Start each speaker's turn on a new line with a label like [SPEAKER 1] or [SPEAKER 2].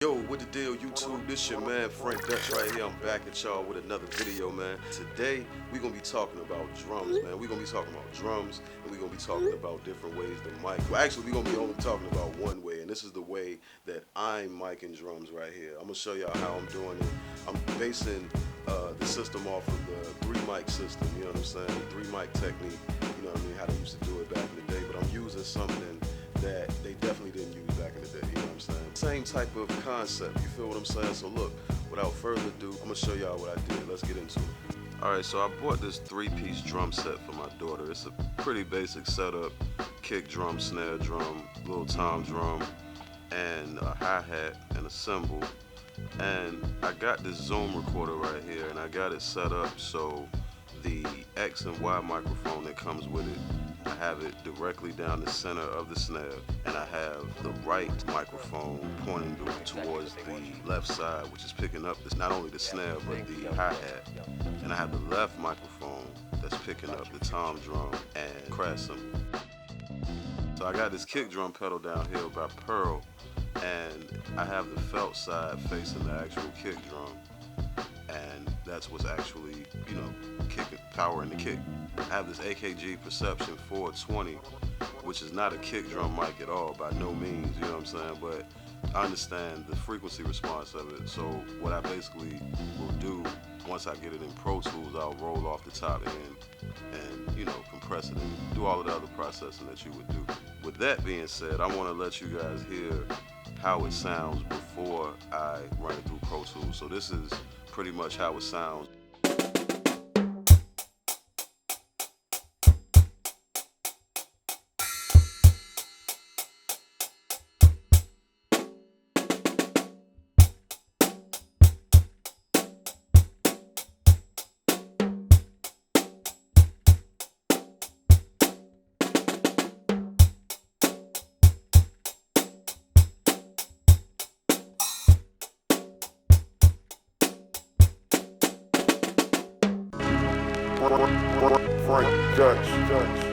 [SPEAKER 1] Yo, what the deal, YouTube? This your man Frank Dutch right here. I'm back at y'all with another video, man. Today we gonna be talking about drums, man. We gonna be talking about drums, and we gonna be talking about different ways to mic. Well, actually, we gonna be only talking about one way, and this is the way that I'm micing drums right here. I'm gonna show y'all how I'm doing it. I'm basing the system off of the 3-mic system. You know what I'm saying? The 3-mic technique. You know what I mean? How they used to do it back in the day. But I'm using something that they definitely didn't use back in the day, you know what I'm saying? Same type of concept, you feel what I'm saying? So look, without further ado, I'm gonna show y'all what I did. Let's get into it. Alright, so I bought this 3-piece drum set for my daughter. It's a pretty basic setup: kick drum, snare drum, little tom drum, and a hi-hat and a cymbal. And I got this Zoom recorder right here, and I got it set up so the X and Y microphone that comes with it, I have it directly down the center of the snare, and I have the right microphone pointing towards the left side, which is picking up not only the snare but the hi-hat, and I have the left microphone that's picking up the tom drum and crash cymbal. So I got this kick drum pedal down here by Pearl, and I have the felt side facing the actual kick drum, and that's what's actually, you know, powering the kick. I have this AKG Perception 420, which is not a kick drum mic at all, by no means, you know what I'm saying, but I understand the frequency response of it. So what I basically will do, once I get it in Pro Tools, I'll roll off the top end and, you know, compress it and do all of the other processing that you would do. With that being said, I want to let you guys hear how it sounds before I run it through Pro Tools. So this is pretty much how it sounds.
[SPEAKER 2] Frank Dutch.